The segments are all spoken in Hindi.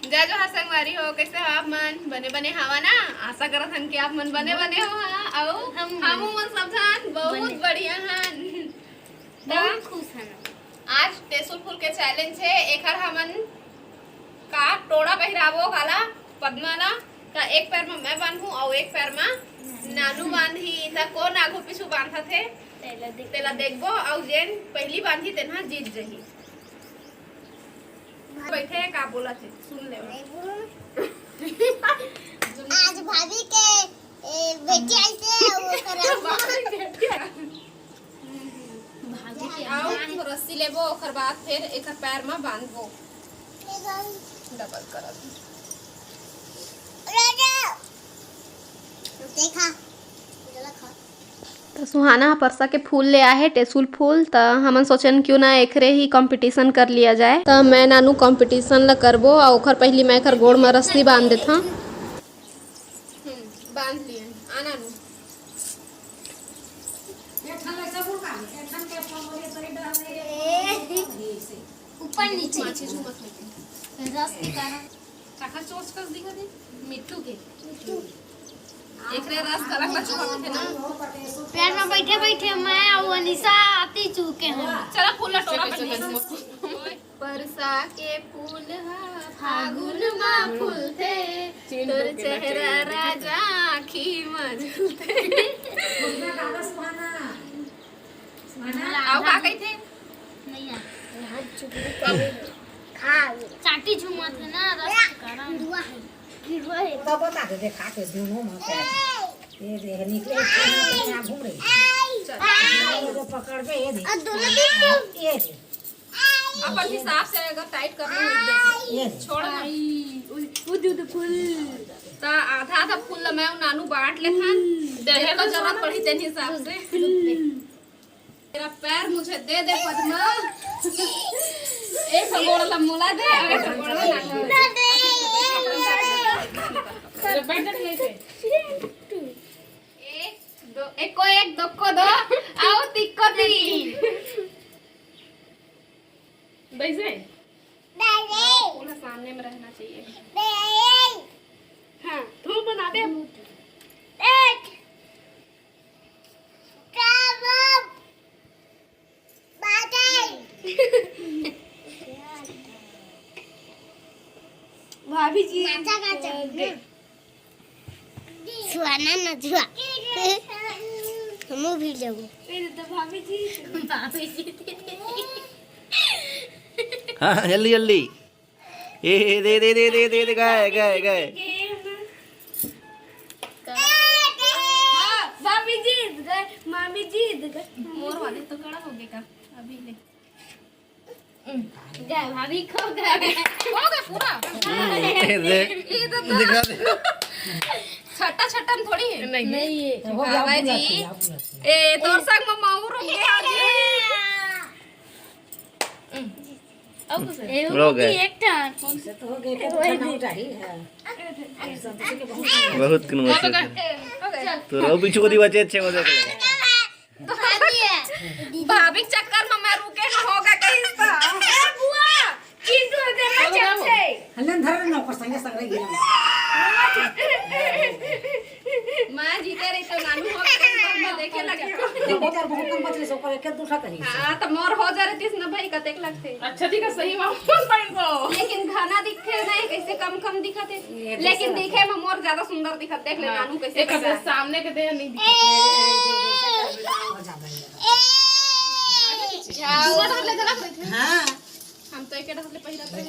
जय जोहार संगवारी हो, कैसे हो आप मन? बने बने हवा ना? आशा करत हन कि आप मन बने बने हो। आओ हमू मन सब जन बहुत बढ़िया हन, बहुत खुश हन। आज टेसुल फूल के चैलेंज है। एकर हमन का टोड़ा पहिराबो काला पद्मा ला का एक पैर में मैं बांधू और एक पैर में नानू बांधी त कोन आगू पीछू बांधा थे तेला देखबो और जेन पहली बांधी तेना जीत जही। बैठे का बोला थे सुन ले। आज भाभी के बेटी आई थे वो करा भाभी के आओ रस्सी लेबो ओकर बाद फिर एकर पैर में बांधबो डबल करब। देखा तो सुहाना परसा के फूल ले आए है टेसुल फूल। तो हमन सोचन क्यों ना एकरे ही कंपटीशन कर लिया जाए। तो मैं नानू कंपटीशन ला करबो और ओकर पहली मैं एकर गोड़ में रस्सी बांध देता। बांध लिए आना नु ऊपर नीचे माछी झुमत है रस के कारण चाखा चोच कर दिखा दे मिट्टू के एकरे रस कलक ला चुका थे ना। पैर में बैठे बैठे मैं और अनीसा आती चूके हैं। चला फूल टोरा परसा के फूल फागुन में फूलते तोर चेहरा राजा आँखी में झूलते। आओ का कहते नहीं आ चाटी झुमा थे ना रस के कारण दुआ है गिरवा है तो बता दे देखा के दोनों में ये देख निकले क्या घूम रही ये पकड़ के ये दे ये दे अपन हिसाब से अगर टाइट करना है ये छोड़ उद फूल ता आधा आधा फूल मैं नानू बांट लेथन देहे तो जरूरत पड़ी तेन हिसाब से। तेरा पैर मुझे दे दे पद्मा एक गोड़ ला मुला दे और एक गोड़ ला नानू दे एक को एक दो को दो आओ तिक्को तीन वैसे पूरा सामने में रहना चाहिए। हाँ धूल बना दे भाभी जी सुहाना न जुआ हम भी जाऊँ तो भाभी जी हाँ जल्दी जल्दी ए दे दे दे दे दे गए गए गए भाभी जीत गए मामी जीत गए मोर वाले तो खड़ा हो गए का अभी ले गए भाभी खो गए पूरा देख दिखा दे छट्टा छट्टा में थोड़ी है नहीं बाबा जी ए तोर संग में माऊ रुक गया जी अब हो गए एक टार तो हो गए तो ही है बहुत कन्वर्सेशन तो रो पीछे को दी बचे अच्छे को देख भाभी के चक्कर में मैं रुके न होगा कहीं सा ए बुआ किंतु दे मैं चलते हलन धर न पर संगे संग रही मैं जीते रही तो नानू हो गए मैं देखे लगे देखो यार बहुत कम बचले सो करे के दूसरा करी हां तो मोर हो जा रही थी ना भाई कतेक लगते अच्छा ठीक है सही वापस पहन को लेकिन घना दिखे नहीं कैसे कम कम दिखते लेकिन दिखे में मोर ज्यादा सुंदर दिखत देख ले नानू कैसे एक अपने सामने के देह नहीं दिखते दूसरा ढक ले जरा बैठे हां हम तो एक ढक ले पहिरा थे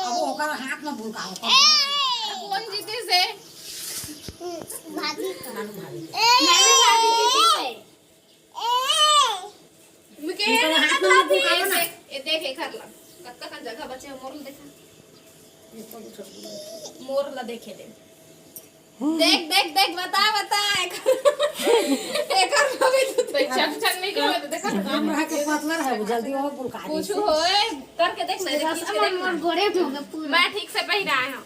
अब ओकर हाथ में भूलका कौन जीते से भाभी नानू भाभी नानी भाभी जीती है मुके इनका हाथ में भूलका ना ए देख एक हर ला कत्ता का जगह बचे मोर ला देखा मोर ला देखे दे देख देख देख बता बता एक हर भी तो चक चक नहीं करे देखा काम रहा के पतला रहे जल्दी वो भूलका कुछ होए करके देख नहीं खींच के देख मोर गोरे होगा पूरा मैं ठीक से पहिरा आया हूं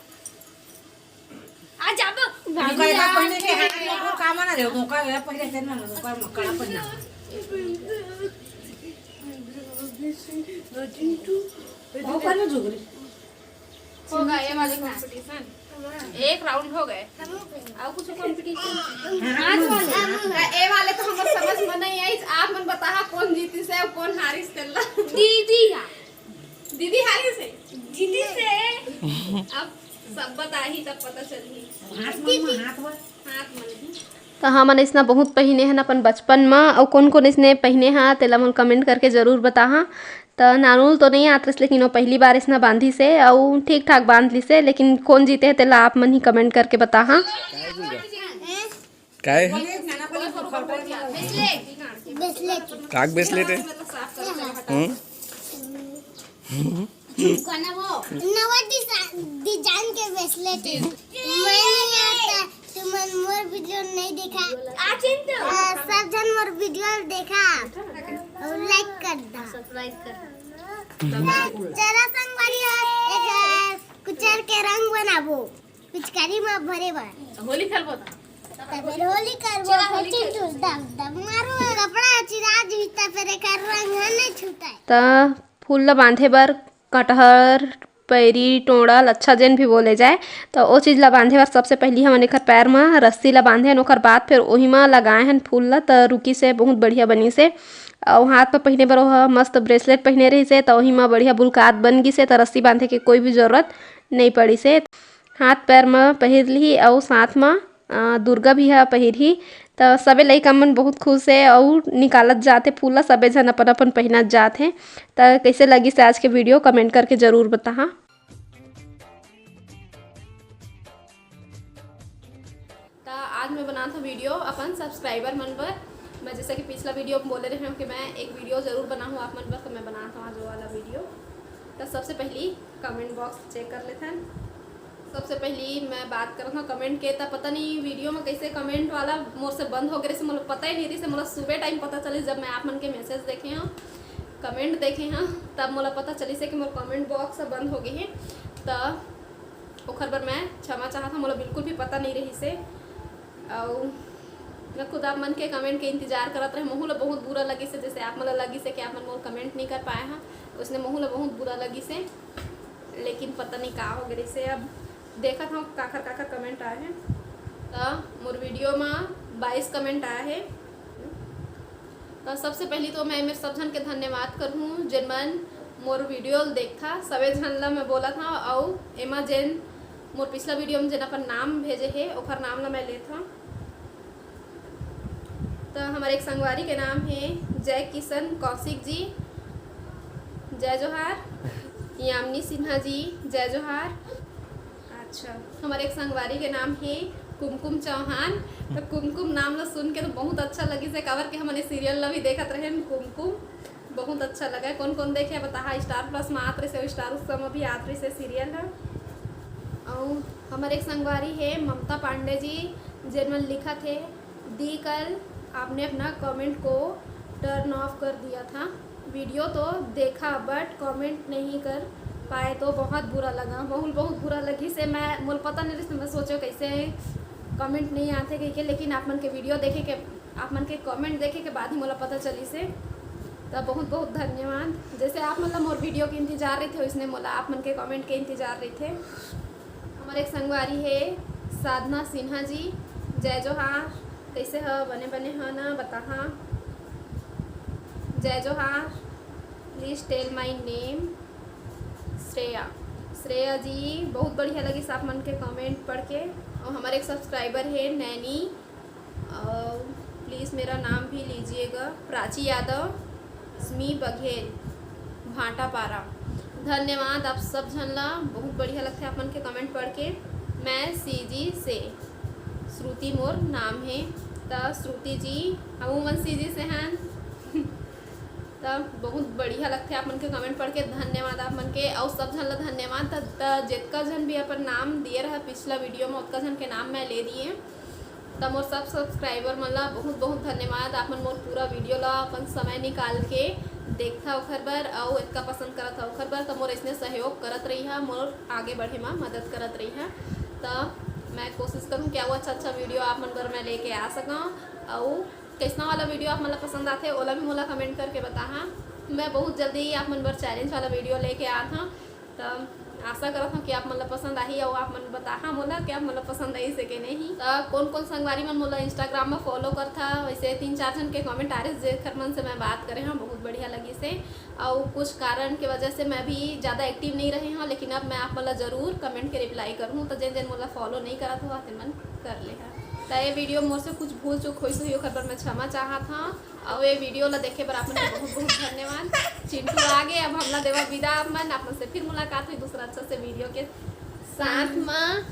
आ जाब भाभी का पहले के हाथ में वो काम ना रे मौका है पहले से ना मौका मकड़ा पहना वो पर झुगरी हो गए ये वाले कंपटीशन, एक राउंड हो गए। और कुछ कंपटीशन ए वाले तो हमर समझ में नहीं आई। आप मन बता कौन जीती से और कौन हारी से? दीदी हारी से, जीती से। अब सब बताही तब पता चली। हाथ मन तो हमन इसना बहुत पहिने हन अपन बचपन में, और कौन कौन इसने पहिने हा तेला मन कमेंट करके जरूर बताहा। तो नानुल तो नहीं आत रस, लेकिन वो पहली बार इसना बांधी से और ठीक ठाक बांध ली से, लेकिन कौन जीते है तेला आप मन ही कमेंट करके बताहा। काय काक ब्रेसलेट है? नवा डिजाइन के ब्रेसलेट है। मैंने आता तुम मोर वीडियो नहीं देखा, सब जन मोर वीडियो देखा और लाइक कर दा, सब्सक्राइब कर। जरा संग वाली एक कुचर के रंग बनाबो, पिचकारी में भरे बा, होली खेलबो तब होली करबो, होली छूटा मारो कपड़ा चिरा जीता फिर कर रंग नहीं छूटा। तो फूल ला बांधे बर कटहर, पैरी, टोड़ा, लच्छा जेन भी बोले जाए, तो वो चीज़ ला बांधे बर सबसे पहली हमन एकर पैर में रस्सी ला बांधे हन, ओकर बाद फिर वही में लगाए हन फूल ला, तो रुकी से बहुत बढ़िया बनी से। और हाथ में पहने बर वह मस्त ब्रेसलेट पहने रही से, तो वही में बढ़िया बुलकात बन गई से, तो रस्सी बांधे के कोई भी जरूरत नहीं पड़ी से। हाथ पैर में पहिर ली और साथ में दुर्गा भी है पहिर ही। तो सबे लइका मन बहुत खुश है और निकालत जाते फूल ला, सबे जन अपन अपन पहनत जात हैं। तो कैसे लगी से आज के वीडियो कमेंट करके ज़रूर बताहा। तो आज मैं बना था वीडियो अपन सब्सक्राइबर मन पर। मैं जैसे कि पिछला वीडियो में बोले रहे हूँ कि मैं एक वीडियो ज़रूर बनाऊँ आप मन पर, तो मैं बनाता हूँ आज वो वाला वीडियो। तो सबसे पहली कमेंट बॉक्स चेक कर लेते हैं। सबसे पहली मैं बात करता हूँ कमेंट के, तो पता नहीं वीडियो में कैसे कमेंट वाला मोर से बंद हो गए से, मतलब पता ही नहीं रही से। मतलब सुबह टाइम पता चली जब मैं आप मन के मैसेज देखे हैं, कमेंट देखे हैं, तब मतलब पता चली से कि मोर कमेंट बॉक्स बंद हो गई है। तो ओखर पर मैं क्षमा चाहता, मतलब बिल्कुल भी पता नहीं रही से। और मैं खुद आप मन के कमेंट के इंतजार करत रहे। महू ला बहुत बुरा लगी से, जैसे आप मन लगी से कि आप मन मोर कमेंट नहीं कर पाए हैं, उसने महू ला बहुत बुरा लगी से, लेकिन पता नहीं का हो गई से। अब देखा था काखर कमेंट आए हैं। तो मोर वीडियो में 22 कमेंट आया है। तो सबसे पहली तो मैं मेरे सब जन के धन्यवाद करूँ जिन मन मोर वीडियो देखा, सबे जन ला मैं बोला था। और एमा जेन मोर पिछला वीडियो में जिन अपन नाम भेजे है ओखर नाम ला मैं लेता। तो हमारे एक संगवारी के नाम है जय किशन कौशिक जी, जय जोहार। यामिनी सिन्हा जी, जय जोहार। अच्छा, हमारे एक संगवारी के नाम है कुमकुम चौहान। तो कुमकुम नाम ला सुन के तो बहुत अच्छा लगी से, कवर के हमने सीरियल ला भी देखत रहे कुमकुम, बहुत अच्छा लगा। कौन कौन देखे बता, स्टार प्लस में आत रही से, स्टार उत्सव में भी आत रही से सीरियल है। और हमारे एक संगवारी है ममता पांडे जी, जिनमें लिखा थे दी कल आपने अपना कमेंट को टर्न ऑफ कर दिया था, वीडियो तो देखा बट कमेंट नहीं कर पाए तो बहुत बुरा लगा। बहुत बुरा लगी से, मैं मुझे पता नहीं रही, मैं सोचो कैसे कमेंट नहीं आते कहीं के, लेकिन आप मन के वीडियो देखे के, आप मन के कमेंट देखे के बाद ही मुझे पता चली से। तो बहुत धन्यवाद। जैसे आप मतलब मोर वीडियो के इंतजार रहे थे, उसने मोला आप मन के कमेंट के इंतजार रहे थे। हमारे एक संगवारी है साधना सिन्हा जी, जय जोहार। कैसे हो, बने हो ना, बता हाँ। जय जोहार। Please tell my name. Shreya ji, बहुत बढ़िया लगी आप मन के कमेंट पढ़ के। और हमारे एक सब्सक्राइबर है नैनी, प्लीज़ मेरा नाम भी लीजिएगा, प्राची यादव, स्मी बघेल, भाटापारा। धन्यवाद आप सब जन ला, बहुत बढ़िया लगता है आप मन के कमेंट पढ़ के। मैं सीजी से, श्रुति मोर नाम है। तो श्रुति जी अमूमन सीजी से हैं। तब बहुत बढ़िया लगते आप मन के कमेंट पढ़ के, धन्यवाद आप मन के। और सब जन ला धन्यवाद। जितना जन भी अपन नाम दिए रहा पिछला वीडियो में, उतना जन के नाम मैं ले दिए। तब मोर सब सब्सक्राइबर मन ला बहुत धन्यवाद। आप मन मोर पूरा वीडियो ला अपन समय निकाल के देखता ओखर बर, और इतना पसंद करत था ओखर बर। तो मोर इसने सहयोग करत रही है, मोर आगे बढ़े में मदद करत रही है। तो मैं कोशिश करूँ क्या वो अच्छा वीडियो आप मन बर मैं लेके आ सकूँ। और कैसा वाला वीडियो आप मतलब पसंद आते ओला भी मोला कमेंट करके बता। मैं बहुत जल्दी आप मन बर चैलेंज वाला वीडियो लेके आता। तो आशा करत हूँ कि आप मतलब पसंद आई और आप मन बता मोला कि आप मतलब पसंद आई से के नहीं। तो कौन कौन संगवारी मन मोला इंस्टाग्राम में फॉलो करता, वैसे 3-4 जन के कमेंट आ रहे जेखर मन से मैं बात करे हाँ बहुत बढ़िया लगी से। और कुछ कारण के वजह से मैं भी ज़्यादा एक्टिव नहीं रही हूँ, लेकिन अब मैं आप मतलब ज़रूर कमेंट के रिप्लाई करूँ। तो जिन मोला फॉलो नहीं करा हुआ तो मन कर ले है। तो ये वीडियो मोर से कुछ भूल चूक हुई सही खबर मैं क्षमा चाहत हाँ। और ये वीडियो ला देखे पर आप मन बहुत बहुत धन्यवाद। चिंटू आगे अब हमला देवा विदा आप मन से फिर मुलाकात हुई दूसरा अच्छा से वीडियो के साथ में।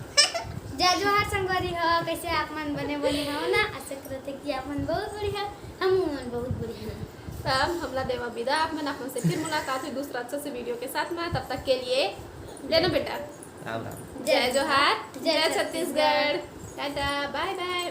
जय जोहार संगवारी हो, कैसे आप मन बने हो ना। आशा करते कि आप मन बहुत बढ़िया, हम मन बहुत बढ़िया। तब हमला देवा विदा आप मन से फिर मुलाकात हुई दूसरा अच्छा से वीडियो के साथ में। तब तक के लिए लेना बेटा, राम राम। जय जोहार, जय छत्तीसगढ़, टाटा, बाय बाय।